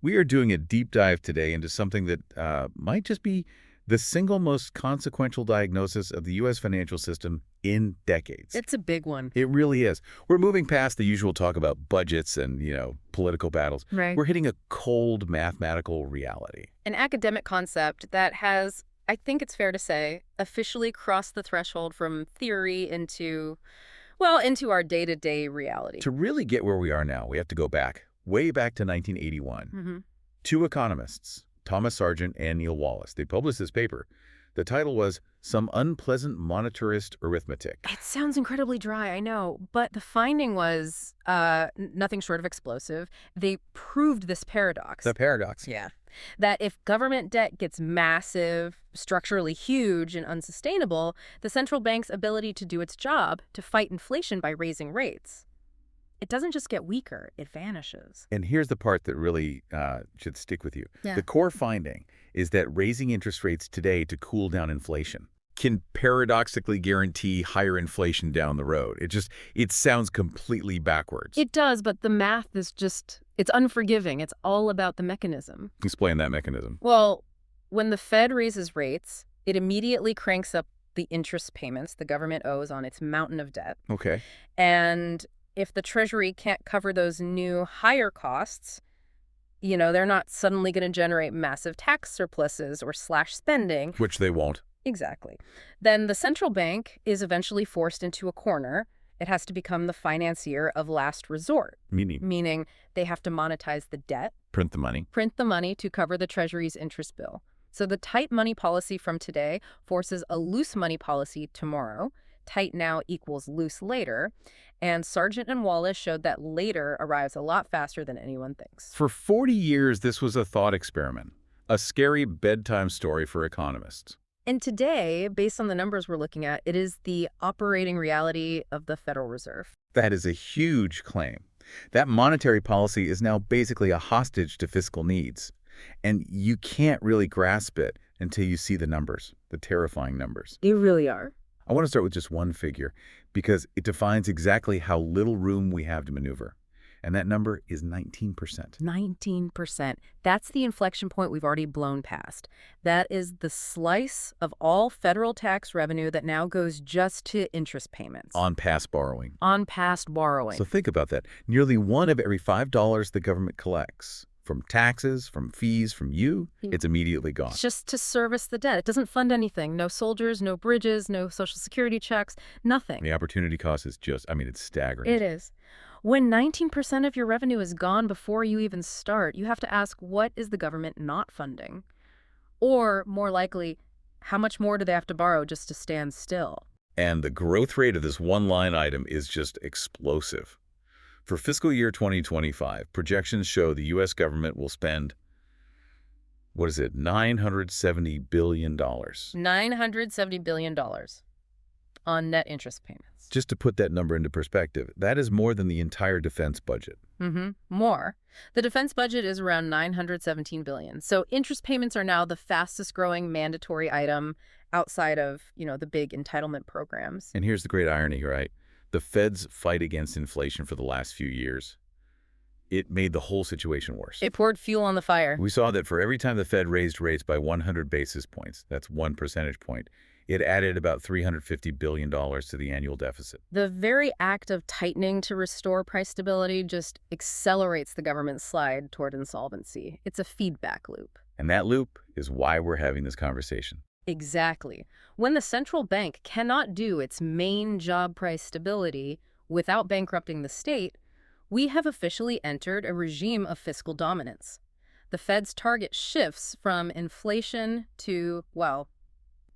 We are doing a deep dive today into something that might just be the single most consequential diagnosis of the U.S. financial system in decades. It's a big one. It really is. We're moving past the usual talk about budgets and, political battles. Right. We're hitting a cold mathematical reality. An academic concept that has, I think it's fair to say, officially crossed the threshold from theory into our day-to-day reality. To really get where we are now, we have to go back, way back to 1981. Two economists, Thomas Sargent and Neil Wallace, they published this paper. The title was Some Unpleasant Monetarist Arithmetic. It sounds incredibly dry, I know, but the finding was nothing short of explosive. They proved this paradox. The paradox. Yeah. That if government debt gets massive, structurally huge, and unsustainable, the central bank's ability to do its job, to fight inflation by raising rates, it doesn't just get weaker, it vanishes. And here's the part that really should stick with you. Yeah. The core finding is that raising interest rates today to cool down inflation can paradoxically guarantee higher inflation down the road. It sounds completely backwards. It does, but the math is it's unforgiving. It's all about the mechanism. Explain that mechanism. Well, when the Fed raises rates, it immediately cranks up the interest payments the government owes on its mountain of debt. Okay. And if the Treasury can't cover those new higher costs, they're not suddenly going to generate massive tax surpluses or slash spending. Which they won't. Exactly. Then the central bank is eventually forced into a corner. It has to become the financier of last resort. Meaning they have to monetize the debt. Print the money. Print the money to cover the Treasury's interest bill. So the tight money policy from today forces a loose money policy tomorrow. Tight now equals loose later. And Sargent and Wallace showed that later arrives a lot faster than anyone thinks. For 40 years, this was a thought experiment, a scary bedtime story for economists. And today, based on the numbers we're looking at, it is the operating reality of the Federal Reserve. That is a huge claim. That monetary policy is now basically a hostage to fiscal needs. And you can't really grasp it until you see the numbers, the terrifying numbers. They really are. I want to start with just one figure because it defines exactly how little room we have to maneuver. And that number is 19%. 19%. That's the inflection point we've already blown past. That is the slice of all federal tax revenue that now goes just to interest payments. On past borrowing. On past borrowing. So think about that. Nearly one of every $5 the government collects from taxes, from fees, from you, it's immediately gone. It's just to service the debt. It doesn't fund anything. No soldiers, no bridges, no Social Security checks, nothing. The opportunity cost is it's staggering. It is. When 19% of your revenue is gone before you even start, you have to ask, what is the government not funding? Or, more likely, how much more do they have to borrow just to stand still? And the growth rate of this one line item is just explosive. For fiscal year 2025, projections show the U.S. government will spend, $970 billion. $970 billion on net interest payments. Just to put that number into perspective, that is more than the entire defense budget. More. The defense budget is around $917 billion. So interest payments are now the fastest growing mandatory item outside of, the big entitlement programs. And here's the great irony, right? The Fed's fight against inflation for the last few years, it made the whole situation worse. It poured fuel on the fire. We saw that for every time the Fed raised rates by 100 basis points, that's 1 percentage point, it added about $350 billion to the annual deficit. The very act of tightening to restore price stability just accelerates the government's slide toward insolvency. It's a feedback loop. And that loop is why we're having this conversation. Exactly. When the central bank cannot do its main job, price stability, without bankrupting the state, we have officially entered a regime of fiscal dominance. The Fed's target shifts from inflation to,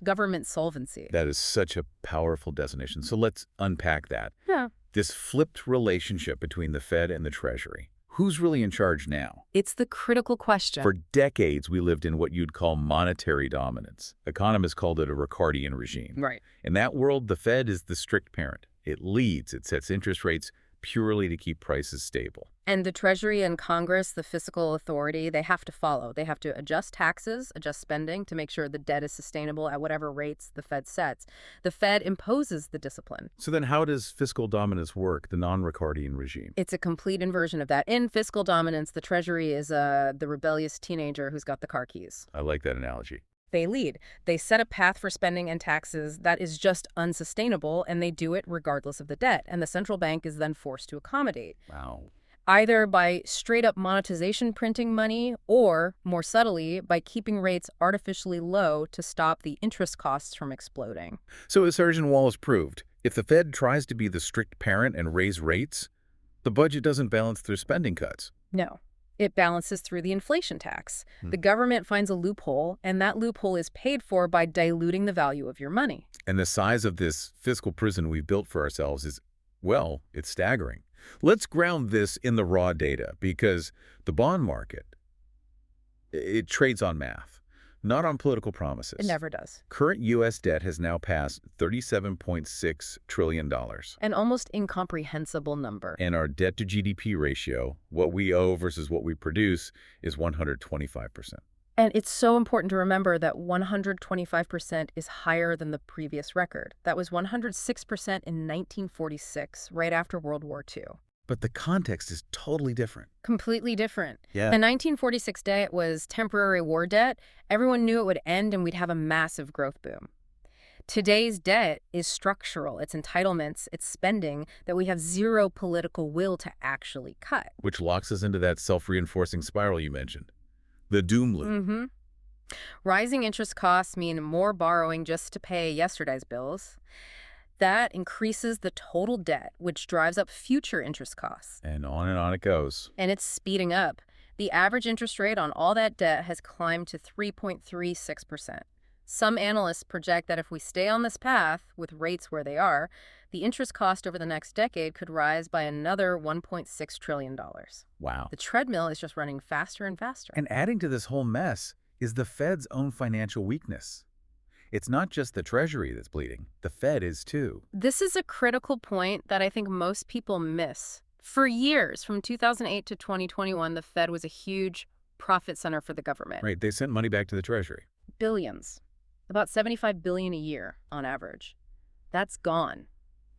government solvency. That is such a powerful designation. So let's unpack that. Yeah. This flipped relationship between the Fed and the Treasury. Who's really in charge now? It's the critical question. For decades, we lived in what you'd call monetary dominance. Economists called it a Ricardian regime. Right. In that world, the Fed is the strict parent. It leads. It sets interest rates purely to keep prices stable. And the Treasury and Congress, the fiscal authority, they have to follow. They have to adjust taxes, adjust spending to make sure the debt is sustainable at whatever rates the Fed sets. The Fed imposes the discipline. So then how does fiscal dominance work, the non-Ricardian regime? It's a complete inversion of that. In fiscal dominance, the Treasury is the rebellious teenager who's got the car keys. I like that analogy. They lead. They set a path for spending and taxes that is just unsustainable, and they do it regardless of the debt. And the central bank is then forced to accommodate. Wow. Either by straight-up monetization printing money or, more subtly, by keeping rates artificially low to stop the interest costs from exploding. So as Sergeant Wallace proved, if the Fed tries to be the strict parent and raise rates, the budget doesn't balance through spending cuts. No. It balances through the inflation tax. The government finds a loophole, and that loophole is paid for by diluting the value of your money. And the size of this fiscal prison we've built for ourselves is, well, it's staggering. Let's ground this in the raw data, because the bond market, it trades on math, not on political promises. It never does. Current U.S. debt has now passed $37.6 trillion. An almost incomprehensible number. And our debt-to-GDP ratio, what we owe versus what we produce, is 125%. And it's so important to remember that 125% is higher than the previous record. That was 106% in 1946, right after World War II. But the context is totally different. Completely different. Yeah. The 1946 debt was temporary war debt. Everyone knew it would end and we'd have a massive growth boom. Today's debt is structural. It's entitlements, it's spending that we have zero political will to actually cut. Which locks us into that self-reinforcing spiral you mentioned. The doom loop. Rising interest costs mean more borrowing just to pay yesterday's bills. That increases the total debt, which drives up future interest costs. And on it goes. And it's speeding up. The average interest rate on all that debt has climbed to 3.36%. Some analysts project that if we stay on this path, with rates where they are, the interest cost over the next decade could rise by another $1.6 trillion. Wow. The treadmill is just running faster and faster. And adding to this whole mess is the Fed's own financial weakness. It's not just the Treasury that's bleeding. The Fed is too. This is a critical point that I think most people miss. For years, from 2008 to 2021, the Fed was a huge profit center for the government. Right, they sent money back to the Treasury. Billions. About $75 billion a year on average. That's gone.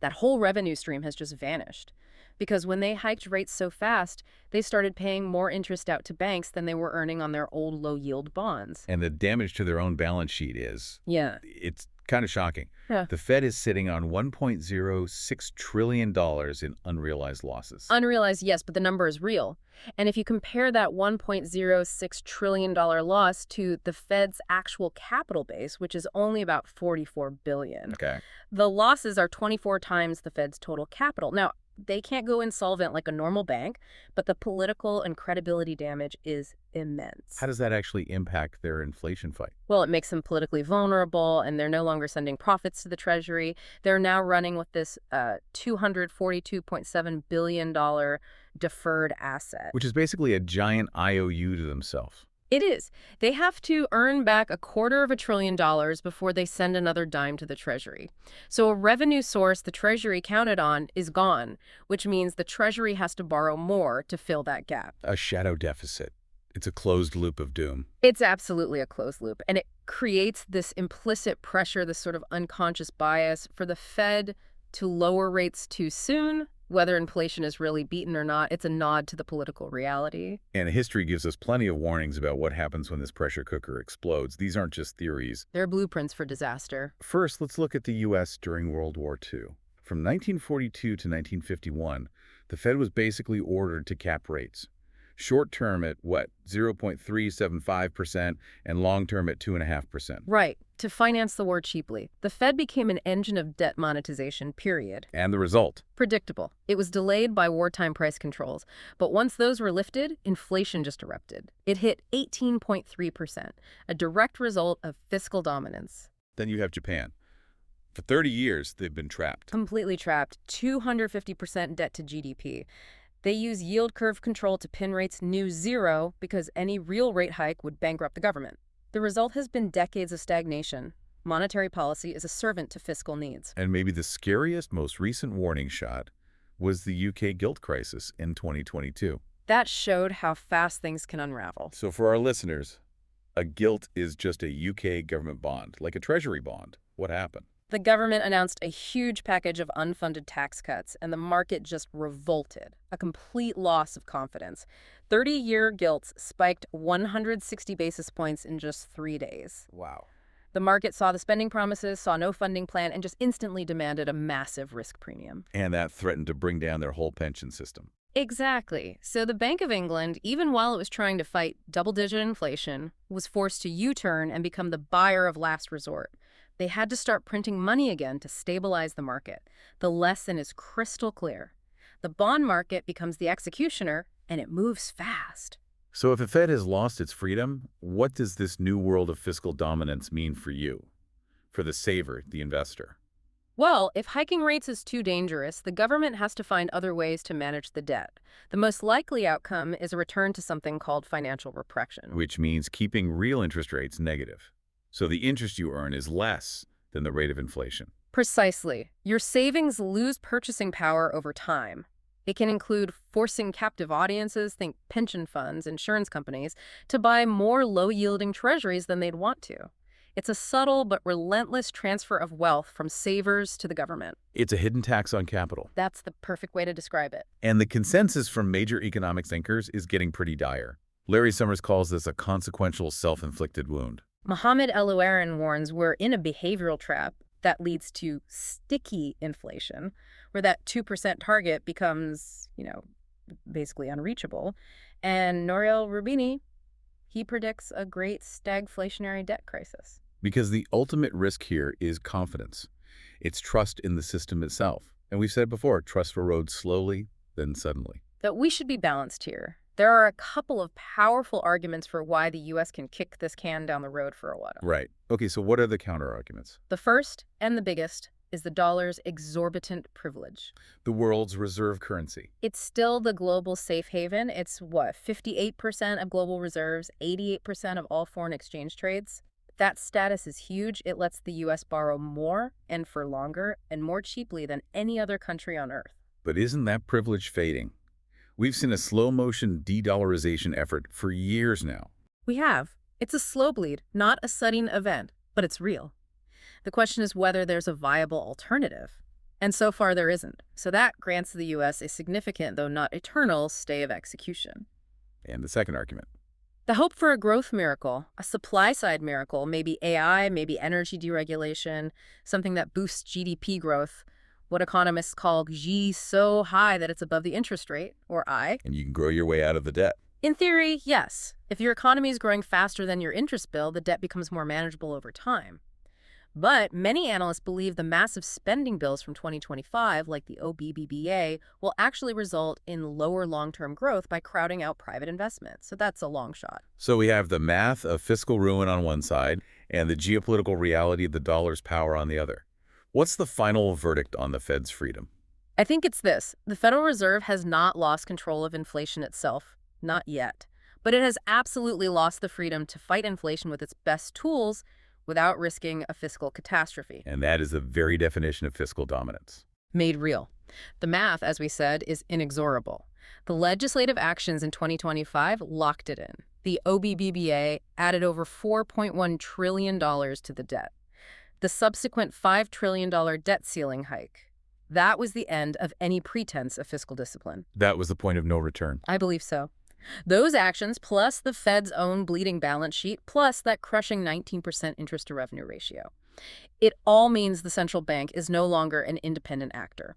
That whole revenue stream has just vanished. Because when they hiked rates so fast, they started paying more interest out to banks than they were earning on their old low-yield bonds. And the damage to their own balance sheet is... Yeah. It's kind of shocking. Yeah. The Fed is sitting on $1.06 trillion in unrealized losses. Unrealized, yes, but the number is real. And if you compare that $1.06 trillion loss to the Fed's actual capital base, which is only about $44 billion, Okay. the losses are 24 times the Fed's total capital. Now, they can't go insolvent like a normal bank, but the political and credibility damage is immense. How does that actually impact their inflation fight? Well, it makes them politically vulnerable, and they're no longer sending profits to the Treasury. They're now running with this $242.7 billion deferred asset. Which is basically a giant IOU to themselves. It is. They have to earn back $250 billion before they send another dime to the Treasury. So a revenue source the Treasury counted on is gone, which means the Treasury has to borrow more to fill that gap. A shadow deficit. It's a closed loop of doom. It's absolutely a closed loop, and it creates this implicit pressure, this sort of unconscious bias for the Fed to lower rates too soon. Whether inflation is really beaten or not, it's a nod to the political reality. And history gives us plenty of warnings about what happens when this pressure cooker explodes. These aren't just theories. They're blueprints for disaster. First, let's look at the U.S. during World War II. From 1942 to 1951, the Fed was basically ordered to cap rates. Short-term at, 0.375%, and long-term at 2.5%. Right, to finance the war cheaply. The Fed became an engine of debt monetization, period. And the result? Predictable. It was delayed by wartime price controls. But once those were lifted, inflation just erupted. It hit 18.3%, a direct result of fiscal dominance. Then you have Japan. For 30 years, they've been trapped. Completely trapped. 250% debt to GDP. They use yield curve control to pin rates near zero because any real rate hike would bankrupt the government. The result has been decades of stagnation. Monetary policy is a servant to fiscal needs. And maybe the scariest, most recent warning shot, was the UK gilt crisis in 2022. That showed how fast things can unravel. So for our listeners, a gilt is just a UK government bond, like a treasury bond. What happened? The government announced a huge package of unfunded tax cuts, and the market just revolted. A complete loss of confidence. 30-year gilts spiked 160 basis points in just 3 days. Wow. The market saw the spending promises, saw no funding plan, and just instantly demanded a massive risk premium. And that threatened to bring down their whole pension system. Exactly. So the Bank of England, even while it was trying to fight double-digit inflation, was forced to U-turn and become the buyer of last resort. They had to start printing money again to stabilize the market. The lesson is crystal clear. The bond market becomes the executioner, and it moves fast. So if the Fed has lost its freedom, what does this new world of fiscal dominance mean for you, for the saver, the investor? Well, if hiking rates is too dangerous, the government has to find other ways to manage the debt. The most likely outcome is a return to something called financial repression. Which means keeping real interest rates negative. So the interest you earn is less than the rate of inflation. Precisely. Your savings lose purchasing power over time. It can include forcing captive audiences, think pension funds, insurance companies, to buy more low-yielding treasuries than they'd want to. It's a subtle but relentless transfer of wealth from savers to the government. It's a hidden tax on capital. That's the perfect way to describe it. And the consensus from major economic thinkers is getting pretty dire. Larry Summers calls this a consequential self-inflicted wound. Mohamed El-Ouaran warns we're in a behavioral trap that leads to sticky inflation, where that 2% target becomes, basically unreachable. And Nouriel Roubini, he predicts a great stagflationary debt crisis. Because the ultimate risk here is confidence. It's trust in the system itself. And we've said before, trust erodes slowly, then suddenly. That we should be balanced here. There are a couple of powerful arguments for why the U.S. can kick this can down the road for a while. Right. Okay, so what are the counter-arguments? The first, and the biggest, is the dollar's exorbitant privilege. The world's reserve currency. It's still the global safe haven. It's, 58% of global reserves, 88% of all foreign exchange trades. That status is huge. It lets the U.S. borrow more and for longer and more cheaply than any other country on Earth. But isn't that privilege fading? We've seen a slow-motion de-dollarization effort for years now. We have. It's a slow bleed, not a sudden event, but it's real. The question is whether there's a viable alternative. And so far there isn't. So that grants the U.S. a significant, though not eternal, stay of execution. And the second argument. The hope for a growth miracle, a supply-side miracle, maybe AI, maybe energy deregulation, something that boosts GDP growth, what economists call G so high that it's above the interest rate, or I. And you can grow your way out of the debt. In theory, yes. If your economy is growing faster than your interest bill, the debt becomes more manageable over time. But many analysts believe the massive spending bills from 2025, like the OBBBA, will actually result in lower long-term growth by crowding out private investment. So that's a long shot. So we have the math of fiscal ruin on one side and the geopolitical reality of the dollar's power on the other. What's the final verdict on the Fed's freedom? I think it's this. The Federal Reserve has not lost control of inflation itself. Not yet. But it has absolutely lost the freedom to fight inflation with its best tools without risking a fiscal catastrophe. And that is the very definition of fiscal dominance. Made real. The math, as we said, is inexorable. The legislative actions in 2025 locked it in. The OBBBA added over $4.1 trillion to the debt. The subsequent $5 trillion debt ceiling hike. That was the end of any pretense of fiscal discipline. That was the point of no return. I believe so. Those actions, plus the Fed's own bleeding balance sheet, plus that crushing 19% interest-to-revenue ratio. It all means the central bank is no longer an independent actor.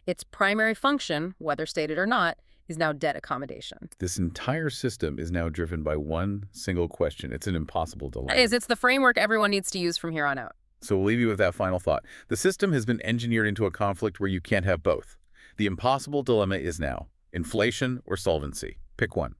Its primary function, whether stated or not, is now debt accommodation. This entire system is now driven by one single question. It's an impossible dilemma. It's the framework everyone needs to use from here on out. So we'll leave you with that final thought. The system has been engineered into a conflict where you can't have both. The impossible dilemma is now inflation or solvency. Pick one.